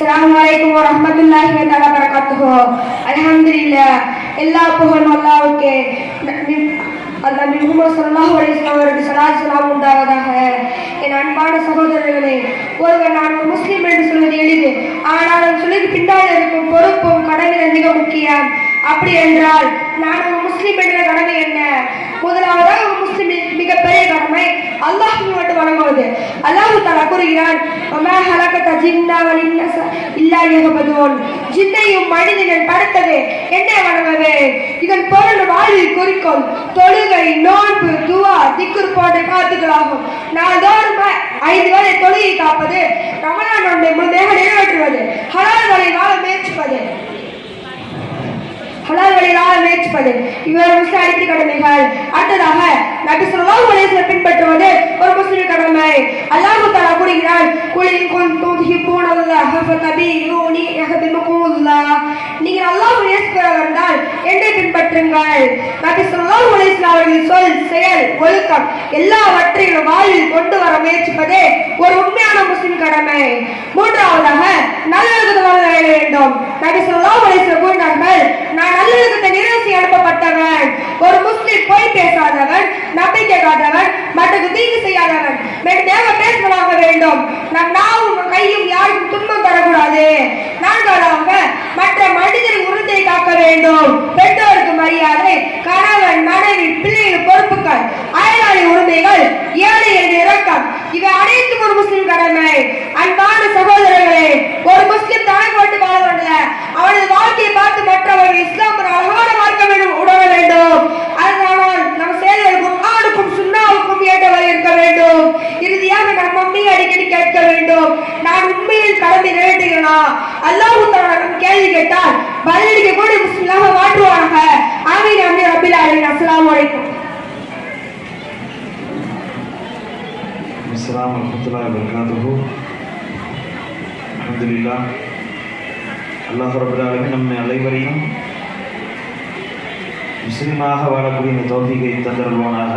Assalamualaikum warahmatullahi wabarakatuh. Alhamdulillah. எல்லா புகழும் அல்லாஹ்வுக்கே. நபி முஹம்மது ஸல்லல்லாஹு அலைஹி வஸல்லம் அவர்களுக்கு ஸலாத் ஸலாம் உண்டாவதாக. என் அன்பான சகோதரர்களே, ஒருவர் நான் ஒரு முஸ்லிம் என்று சொல்வது எளிது, ஆனால் சொல்லுக்கு பின்னால் இருக்கும் பொறுப்பும் கடமையும் மிக முக்கியம். அப்படி என்றால் நான் ஒரு முஸ்லிம் என்ற கடமை என்ன? முதலாவதாக ஒரு முஸ்லிமின் மிகப்பெரிய கடமை அல்லாஹ்வை மட்டும் வணங்குவது. அல்லாஹ் தஆலா கூறுகிறான், வமா ஹலகத ஜின்ன வல் இன்ஸ இல்லா லியஅபுதூன். ஜின்னையும் மனிதனையும் படைத்தது என்னை வணங்கவே. இதன் பொருள் வாழ்வில் குறிக்கோள் தொழுகை, நோன்பு, துவா, திக்ர் போன்ற காத்துகளாகும். நாள்தோறும் 5 வேளை தொழுகை காப்பது, ரமலான் நோன்பை முழுமையாக நிறைவேற்றுவது, ஹலால் வழியில் வாழ முயற்சிப்பது, இவர் முஸ்லிம் அடிப்படை கடமைகள். அடுத்ததாக நபி ஸல்லல்லாஹு அலைஹி வஸல்லம் பின்பற்றுவது ஒரு முஸ்லிம் கடமை. அல்லாஹ் தஆலா கூறுகிறார், குல் இன் குன்தும் துஹிப்பூனல்லாஹ ஃபதபிஊனி யஹ்பிபுகுமுல்லாஹ். நீங்கள் அல்லாஹ்வை நேசிக்கிறவர்கள் என்றால் என்னை பின்பற்றுங்கள். நபி ஸல்லல்லாஹு அலைஹி வஸல்லம் அவர்களின் சொல், செயல், ஒழுக்கம் எல்லாவற்றையும் வாழ்வில் கொண்டு வர முயற்சிப்பதே ஒரு உண்மையான முஸ்லிம் கடமை. மூன்றாவதாக நல்லொழுக்கத்தை வாழ வேண்டும். நபி ஸல்லல்லாஹு அலைஹி வஸல்லம் கூறினார்கள், நான் நல்லொழுக்கத்தை நிறைவேற்றி அனுப்பப்பட்டவன். ஒரு முஸ்லிம் பொய் பேசாதவன், நம்பிக்கை காட்டவன், மற்றக்கு தீங்கு செய்யாதவன், தேவ பேசுவதாக வேண்டும். நம் நாவும் கையும் யாருக்கும் துன்பம் தரக்கூடாது. நான்காவதாக மற்ற மனிதரின் உறுதியை காக்க வேண்டும். பெற்றோருக்கு மரியாதை, கணவன், மனைவி, பிள்ளைகள் பொறுப்புகள், அயலாளி உரிமைகள், ஏழைகளின் இரக்கம், இவை அனைத்தும் ஒரு முஸ்லிம் கடமை. அன்பான சகோதரர்களே, ஒரு முஸ்லிம் தலை போட்டு வாழ்வதில்ல, அவனது வாழ்க்கையை பார்த்து மற்றவர்கள் இஸ்லாம் ஒரு அழகான மார்க்கம் உணர வேண்டும். அதனால் நம் செயல்கள் குர்ஆனுக்கும் சுன்னாவுக்கும் ஏற்றவாறு இருக்க வேண்டும். இறுதியாக நம் மம்மியை அடிக்கடி கேட்க வேண்டும், நான் உண்மையில் கடமை நிறைவேற்றுகிறேனா? அல்லாஹ் தஆலா கேள்வி கேட்டால் பதிலளிக்க கூட முஸ்லிமாக மாற்றுவானாக. ஆமீன் ஆமீன் ரப்பில் ஆலமீன். அஸ்ஸலாமு அலைக்கும். அஸ்ஸலாமு வரஹ்மத்துல்லாஹி வபரகாத்துஹு. அல்ஹம்துலில்லாஹ். அல்லாஹ் ரப்பல் ஆலமீன் நம்மை அனைவரையும் முஸ்லிமாக வாழக்கூடிய தௌஃபீகை தந்தருள்வானாக.